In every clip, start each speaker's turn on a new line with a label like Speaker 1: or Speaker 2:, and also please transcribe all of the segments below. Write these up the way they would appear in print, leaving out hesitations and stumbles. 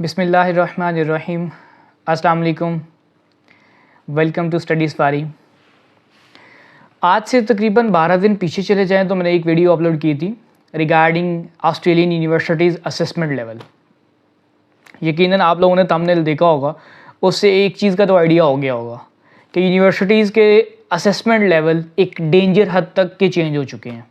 Speaker 1: बिस्मिल्लाहिर्रहमानिर्रहीम। अस्सलाम वालेकुम। वेलकम टू स्टडीज़ पारी। आज से तकरीबन 12 दिन पीछे चले जाएं तो मैंने एक वीडियो अपलोड की थी regarding Australian universities assessment level. यकीनन आप लोगों ने थंबनेल देखा होगा, उससे एक चीज़ का तो आइडिया हो गया होगा कि यूनिवर्सिटीज़ के असेसमेंट लेवल एक डेंजर हद तक के चेंज हो चुके हैं।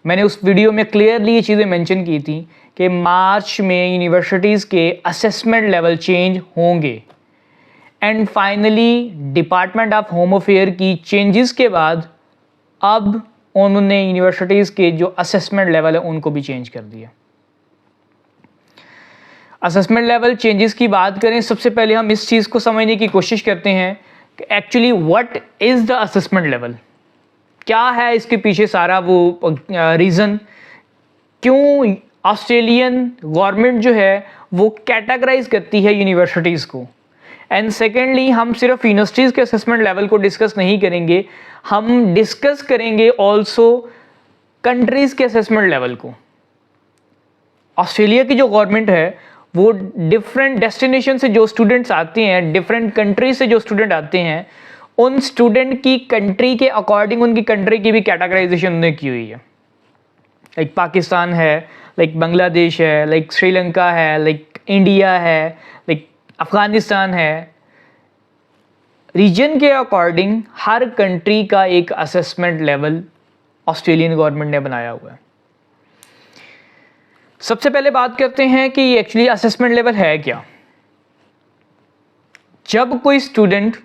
Speaker 1: मैंने उस वीडियो में क्लियरली ये चीज़ें मेंशन की थी कि मार्च में यूनिवर्सिटीज़ के असेसमेंट लेवल चेंज होंगे and finally department of home affair की चेंजेस के बाद अब उन्होंने यूनिवर्सिटीज़ के जो असेसमेंट लेवल है उनको भी चेंज कर दिया। असेसमेंट लेवल चेंजेस की बात करें, सबसे पहले हम इस चीज़ को समझने की कोशिश करते हैं कि actually what is the assessment level, क्या है इसके पीछे सारा वो रीज़न, क्यों ऑस्ट्रेलियन गवर्नमेंट जो है वो कैटेगराइज करती है यूनिवर्सिटीज़ को। एंड सेकेंडली हम सिर्फ यूनिवर्सिटीज़ के असेसमेंट लेवल को डिस्कस नहीं करेंगे, हम डिस्कस करेंगे ऑल्सो कंट्रीज़ के असेसमेंट लेवल को। ऑस्ट्रेलिया की जो गवर्नमेंट है वो डिफरेंट डेस्टिनेशन से जो स्टूडेंट्स आते हैं, डिफरेंट कंट्री से जो स्टूडेंट आते हैं, उन स्टूडेंट की कंट्री के अकॉर्डिंग उनकी कंट्री की भी कैटेगराइजेशन उन्होंने की हुई है। लाइक पाकिस्तान है, लाइक बांग्लादेश है, लाइक श्रीलंका है, लाइक इंडिया है, लाइक अफ़गानिस्तान है। रीजन के अकॉर्डिंग हर कंट्री का एक असेसमेंट लेवल ऑस्ट्रेलियन गवर्नमेंट ने बनाया हुआ है। सबसे पहले बात करते हैं कि एक्चुअली असेसमेंट लेवल है क्या। जब कोई स्टूडेंट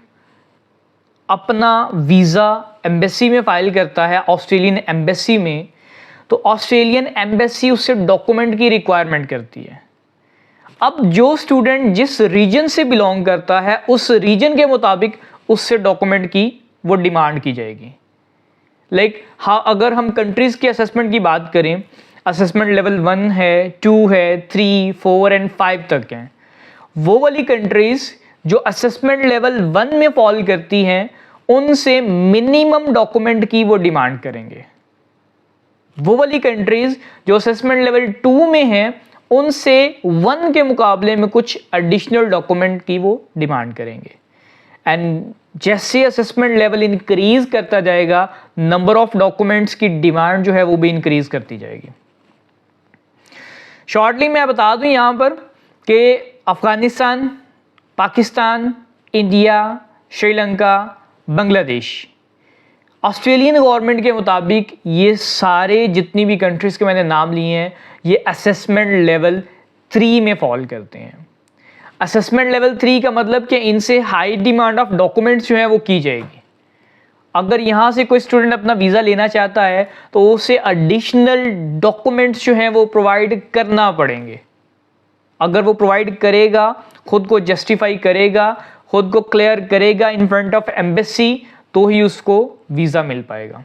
Speaker 1: अपना वीज़ा एम्बेसी में फ़ाइल करता है ऑस्ट्रेलियन एम्बेसी में, तो ऑस्ट्रेलियन एम्बेसी उससे डॉक्यूमेंट की रिक्वायरमेंट करती है। अब जो स्टूडेंट जिस रीजन से बिलोंग करता है उस रीजन के मुताबिक उससे डॉक्यूमेंट की वो डिमांड की जाएगी। लाइक हाँ, अगर हम कंट्रीज़ की असेसमेंट की बात करें, असेसमेंट लेवल 1 है, 2 है, 3, 4 एंड 5 तक हैं। वो वाली कंट्रीज़ जो असेसमेंट लेवल 1 में फॉल करती हैं उनसे मिनिमम डॉक्यूमेंट की वो डिमांड करेंगे। वो वाली कंट्रीज़ जो असेसमेंट लेवल 2 में हैं उनसे 1 के मुकाबले में कुछ एडिशनल डॉक्यूमेंट की वो डिमांड करेंगे। एंड जैसे असेसमेंट लेवल इंक्रीज करता जाएगा, नंबर ऑफ डॉक्यूमेंट्स की डिमांड जो है वो भी इंक्रीज करती जाएगी। शॉर्टली मैं बता दूं यहाँ पर कि Afghanistan, Pakistan, India, Sri Lanka, Bangladesh, Australian government के मुताबिक ये सारे जितनी भी कंट्रीज़ के मैंने नाम लिए हैं ये असेसमेंट लेवल 3 में फॉल करते हैं। असेसमेंट लेवल 3 का मतलब कि इनसे हाई डिमांड ऑफ डॉक्यूमेंट्स जो है वो की जाएगी। अगर यहाँ से कोई स्टूडेंट अपना वीज़ा लेना चाहता है तो उसे एडिशनल डॉक्यूमेंट्स जो हैं वो प्रोवाइड करना पड़ेंगे। अगर वो प्रोवाइड करेगा, खुद को जस्टिफाई करेगा, खुद को क्लियर करेगा इन फ्रंट ऑफ एम्बेसी, तो ही उसको वीज़ा मिल पाएगा,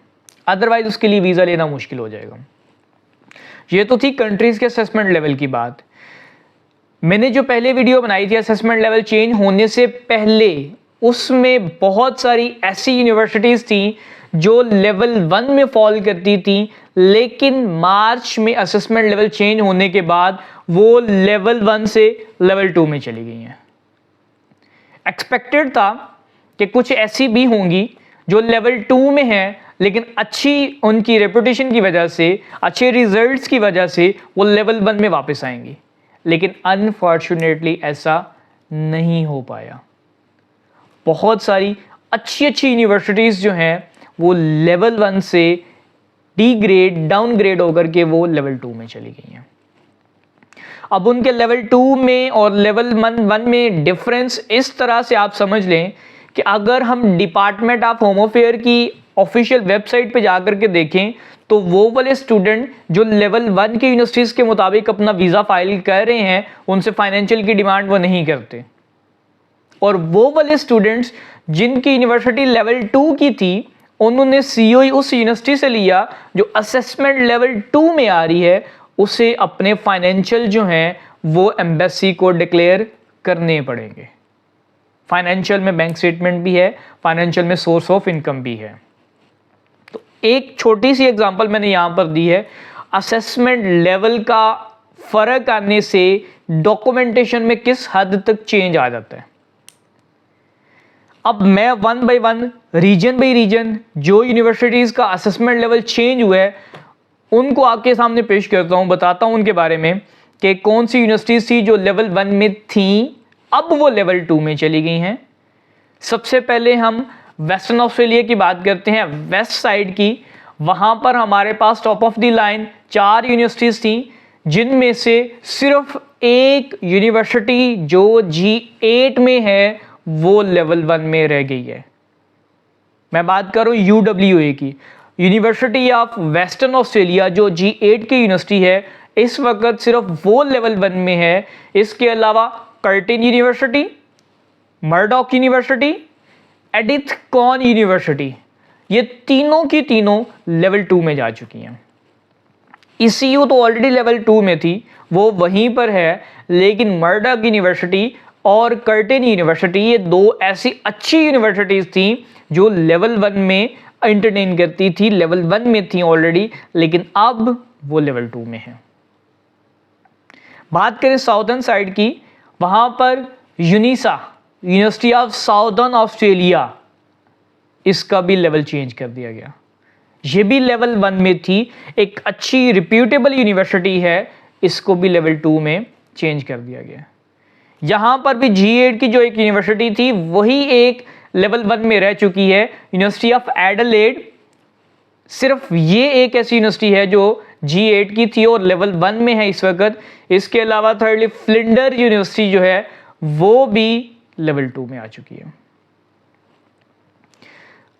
Speaker 1: अदरवाइज उसके लिए वीज़ा लेना मुश्किल हो जाएगा। ये तो थी कंट्रीज़ के असेसमेंट लेवल की बात। मैंने जो पहले वीडियो बनाई थी असेसमेंट लेवल चेंज होने से पहले, उसमें बहुत सारी ऐसी यूनिवर्सिटीज़ थी जो लेवल 1 में फॉल करती थी, लेकिन मार्च में असेसमेंट लेवल चेंज होने के बाद वो लेवल 1 से लेवल 2 में चली गई हैं। एक्सपेक्टेड था कि कुछ ऐसी भी होंगी जो लेवल 2 में हैं लेकिन अच्छी उनकी रेपुटेशन की वजह से, अच्छे रिजल्ट्स की वजह से वो लेवल 1 में वापस आएंगी, लेकिन अनफॉर्चुनेटली ऐसा नहीं हो पाया। बहुत सारी अच्छी अच्छी यूनिवर्सिटीज़ जो हैं वो लेवल 1 से डीग्रेड, डाउनग्रेड होकर के वो लेवल 2 में चली गई हैं। अब उनके लेवल 2 में और लेवल 1 में डिफरेंस इस तरह से आप समझ लें कि अगर हम डिपार्टमेंट ऑफ होम अफेयर की ऑफिशियल वेबसाइट पे जाकर के देखें तो वो वाले स्टूडेंट जो लेवल 1 की यूनिवर्सिटीज़ के मुताबिक अपना वीज़ा फाइल कर रहे हैं उनसे फाइनेंशियल की डिमांड वो नहीं करते, और वो वाले स्टूडेंट्स जिनकी यूनिवर्सिटी लेवल 2 की थी उन्होंने COE उस यूनिवर्सिटी से लिया जो असेसमेंट लेवल 2 में आ रही है, उसे अपने फाइनेंशियल जो हैं वो एम्बेसी को डिक्लेयर करने पड़ेंगे। फाइनेंशियल में बैंक स्टेटमेंट भी है, फाइनेंशियल में सोर्स ऑफ इनकम भी है। तो एक छोटी सी एग्जांपल मैंने यहाँ पर दी है। असेसमेंट लेवल का फ़र्क आने से डॉक्यूमेंटेशन में किस हद तक चेंज आ जाता है। अब मैं one by one, region by region जो यूनिवर्सिटीज़ का असेसमेंट लेवल चेंज हुआ है उनको आपके सामने पेश करता हूँ, बताता हूँ उनके बारे में कि कौन सी यूनिवर्सिटीज़ थी जो लेवल 1 में थी, अब वो लेवल 2 में चली गई हैं। सबसे पहले हम वेस्टर्न ऑस्ट्रेलिया की बात करते हैं, वेस्ट साइड की। वहाँ पर हमारे पास top of the line 4 universities थी, जिनमें से सिर्फ एक यूनिवर्सिटी जो G8 में है वो लेवल 1 में रह गई है। मैं बात कर रहा हूँ UWA की, यूनिवर्सिटी ऑफ वेस्टर्न ऑस्ट्रेलिया, जो G8 की यूनिवर्सिटी है, इस वक्त सिर्फ वो लेवल 1 में है। इसके अलावा Curtin university, Murdoch university, Edith Cowan university, ये तीनों की तीनों लेवल 2 में जा चुकी हैं। ECU तो ऑलरेडी लेवल 2 में थी, वो वहीं पर है, लेकिन मर्डॉक यूनिवर्सिटी और कर्टिन यूनिवर्सिटी, ये दो ऐसी अच्छी यूनिवर्सिटीज़ थी जो लेवल 1 में एंटरटेन करती थी, लेवल 1 में थी ऑलरेडी, लेकिन अब वो लेवल 2 में है। बात करें साउदर्न साइड की, वहाँ पर यूनिसा, यूनिवर्सिटी ऑफ साउदर्न ऑस्ट्रेलिया, इसका भी लेवल चेंज कर दिया गया। ये भी लेवल 1 में थी, एक अच्छी रिप्यूटेबल यूनिवर्सिटी है, इसको भी लेवल 2 में चेंज कर दिया गया। यहाँ पर भी G8 की जो एक यूनिवर्सिटी थी वही एक लेवल 1 में रह चुकी है, यूनिवर्सिटी ऑफ एडिलेड। सिर्फ ये एक ऐसी यूनिवर्सिटी है जो G8 की थी और लेवल 1 में है इस वक्त। इसके अलावा थर्डली फ्लिंडर यूनिवर्सिटी जो है वो भी लेवल 2 में आ चुकी है।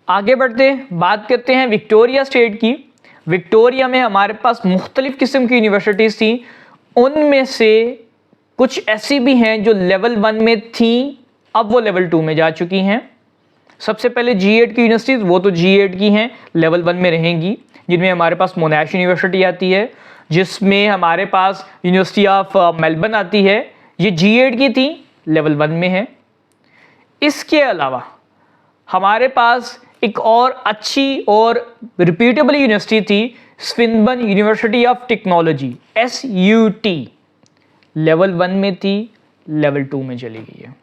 Speaker 1: आगे बढ़ते बात करते हैं विक्टोरिया स्टेट की। विक्टोरिया में हमारे पास मुख्तलिफ किस्म की यूनिवर्सिटीज़ थी, उनमें से कुछ ऐसी भी हैं जो लेवल 1 में थी, अब वो लेवल 2 में जा चुकी हैं। सबसे पहले G8 की यूनिवर्सिटीज़, वो तो G8 की हैं, लेवल 1 में रहेंगी, जिनमें हमारे पास मोनाश यूनिवर्सिटी आती है, जिसमें हमारे पास यूनिवर्सिटी ऑफ मेलबर्न आती है, ये G8 की थी, लेवल 1 में है। इसके अलावा हमारे पास एक और अच्छी और रिप्यूटेबल यूनिवर्सिटी थी, Swinburne university of technology, SUT, level 1 में थी, लेवल 2 में चली गई है।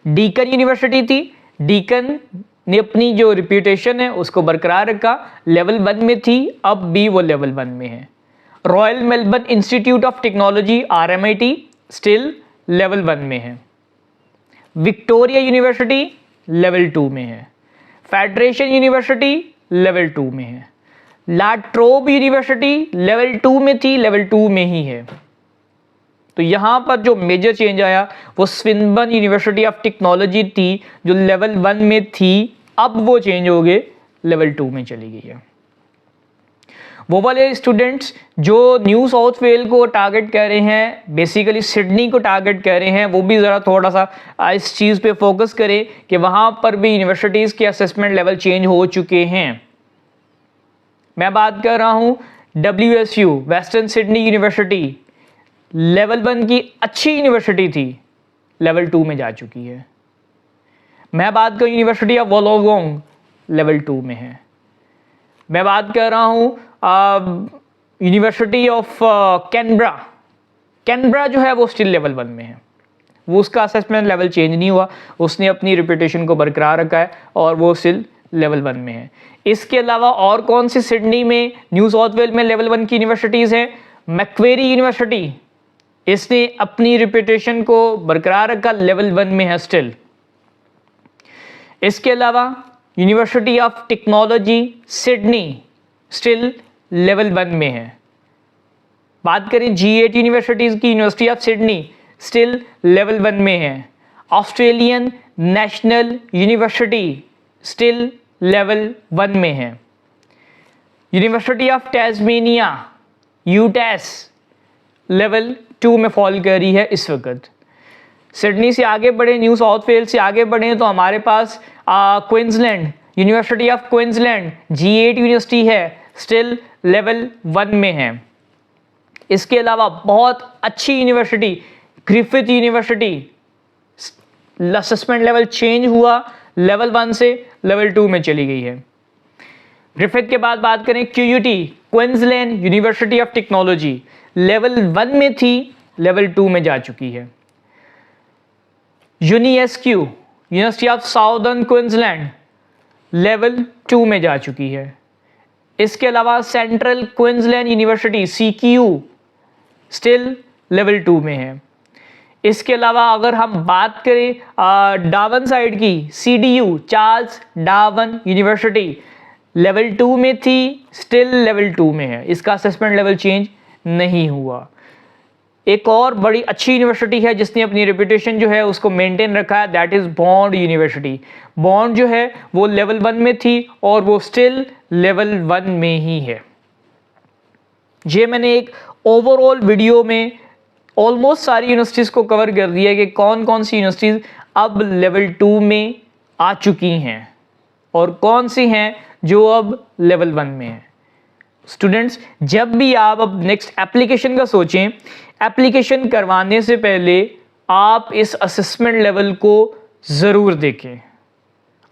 Speaker 1: डीकन यूनिवर्सिटी थी, डीकन ने अपनी जो रिप्यूटेशन है उसको बरकरार रखा, लेवल 1 में थी, अब भी वो लेवल 1 में है। Royal Melbourne institute of technology, RMIT, still level 1 में है। विक्टोरिया यूनिवर्सिटी लेवल 2 में है। फेडरेशन यूनिवर्सिटी लेवल 2 में है। ला ट्रोब यूनिवर्सिटी लेवल 2 में थी, लेवल 2 में ही है। तो यहाँ पर जो मेजर चेंज आया वो स्विनबर्न यूनिवर्सिटी ऑफ टेक्नोलॉजी थी, जो लेवल 1 में थी, अब वो चेंज हो गए, लेवल 2 में चली गई है। वो वाले स्टूडेंट्स जो न्यू साउथ वेल को टारगेट कर रहे हैं, बेसिकली सिडनी को टारगेट कर रहे हैं, वो भी ज़रा थोड़ा सा इस चीज़ पे फोकस करें कि वहाँ पर भी यूनिवर्सिटीज़ के असेसमेंट लेवल चेंज हो चुके हैं। मैं बात कर रहा हूँ WSU, western Sydney university, level 1 की अच्छी यूनिवर्सिटी थी, लेवल 2 में जा चुकी है। मैं बात करूँ यूनिवर्सिटी ऑफ वोलोंगोंग, लेवल 2 में है। मैं बात कर रहा हूँ यूनिवर्सिटी ऑफ कैनबरा जो है वो स्टिल लेवल 1 में है, वो उसका असेसमेंट लेवल चेंज नहीं हुआ, उसने अपनी रिप्यूटेशन को बरकरार रखा है और वो स्टिल लेवल 1 में है। इसके अलावा और कौन सी सिडनी में, न्यू साउथ वेल में लेवल 1 की यूनिवर्सिटीज़ हैं? मैक्वेरी यूनिवर्सिटी, इसने अपनी रिप्यूटेशन को बरकरार रखा, लेवल 1 में है स्टिल। इसके अलावा university of technology Sydney still level 1 में है। बात करें G8 यूनिवर्सिटीज़ की, university of Sydney still level 1 में है। Australian national university still level 1 में है। यूनिवर्सिटी ऑफ टैस्मेनिया UTAS लेवल 2 में फॉल कर रही है इस वक्त। सिडनी से आगे बढ़े, न्यू साउथ वेल्स से आगे बढ़े तो हमारे पास Queensland, university of Queensland G8 university है, स्टिल लेवल 1 में है। इसके अलावा बहुत अच्छी university Griffith university, assessment level change हुआ, लेवल 1 से लेवल 2 में चली गई है। ग्रिफिथ के बाद बात करें QUT, Queensland university of technology, level 1 में थी, लेवल 2 में जा चुकी है। UniSQ university of southern Queensland level 2 में जा चुकी है। इसके अलावा central Queensland university CQ still level 2 में है। इसके अलावा अगर हम बात करें डावन साइड की, CDU Charles Darwin university level 2 में थी, स्टिल लेवल 2 में है। इसका असेसमेंट लेवल चेंज नहीं हुआ। एक और बड़ी अच्छी यूनिवर्सिटी है जिसने अपनी रेपुटेशन जो है उसको मेंटेन रखा है, that is bond university. Bond जो है वो लेवल 1 में थी और वो स्टिल लेवल 1 में ही है। ये मैंने एक ओवरऑल वीडियो में ऑलमोस्ट सारी यूनिवर्सिटीज़ को कवर कर दिया है कि कौन कौन सी यूनिवर्सिटीज़ अब लेवल 2 में आ चुकी हैं और कौन सी हैं जो अब लेवल 1 में हैं। स्टूडेंट्स, जब भी आप अब नेक्स्ट एप्लीकेशन का सोचें, एप्लीकेशन करवाने से पहले आप इस असेसमेंट लेवल को ज़रूर देखें।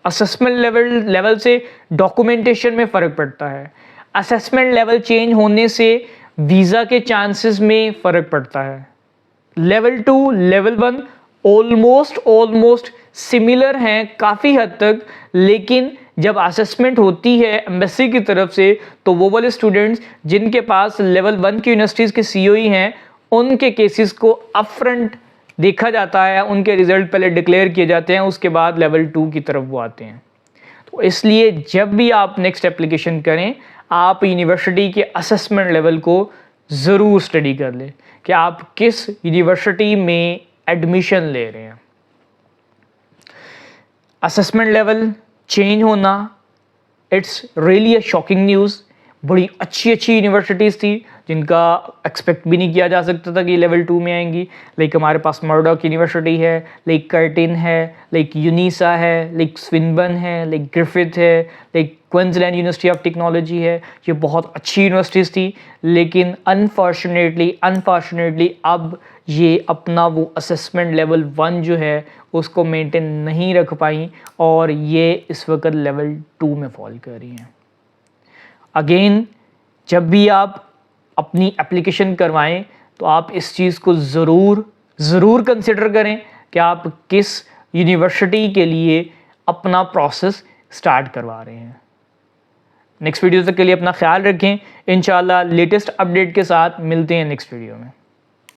Speaker 1: असेसमेंट लेवल से डॉक्यूमेंटेशन में फ़र्क पड़ता है। असेसमेंट लेवल चेंज होने से वीज़ा के चांसेस में फ़र्क पड़ता है। लेवल 2 लेवल 1 ऑलमोस्ट सिमिलर हैं काफ़ी हद तक, लेकिन जब असेसमेंट होती है एम्बेसी की तरफ से तो वो वाले स्टूडेंट्स जिनके पास लेवल 1 की यूनिवर्सिटीज़ के COE हैं उनके केसेस को अपफ्रंट देखा जाता है, उनके रिज़ल्ट पहले डिक्लेयर किए जाते हैं, उसके बाद लेवल 2 की तरफ वो आते हैं। तो इसलिए जब भी आप नेक्स्ट एप्लीकेशन करें आप यूनिवर्सिटी के असेसमेंट लेवल को ज़रूर स्टडी कर लें कि आप किस यूनिवर्सिटी में एडमिशन ले रहे हैं। असेसमेंट लेवल चेंज होना, it's really a shocking news. बड़ी अच्छी यूनिवर्सिटीज़ थी जिनका एक्सपेक्ट भी नहीं किया जा सकता था कि लेवल 2 में आएंगी। लाइक हमारे पास मर्डॉक यूनिवर्सिटी है, लाइक कर्टिन है, लाइक यूनिसा है, लाइक स्विनबर्न है, लाइक ग्रिफिथ है, like Queensland university of technology है। ये बहुत अच्छी यूनिवर्सिटीज़ थी, लेकिन अनफॉर्चुनेटली अब ये अपना वो असेसमेंट लेवल 1 जो है उसको मेंटेन नहीं रख पाई और ये इस वक्त लेवल 2 में फॉल कर रही हैं। अगेन, जब भी आप अपनी एप्लीकेशन करवाएं तो आप इस चीज़ को ज़रूर कंसिडर करें कि आप किस यूनिवर्सिटी के लिए अपना प्रोसेस स्टार्ट करवा रहे हैं। नेक्स्ट वीडियो तक के लिए अपना ख्याल रखें। इंशाल्लाह लेटेस्ट अपडेट के साथ मिलते हैं नेक्स्ट वीडियो में।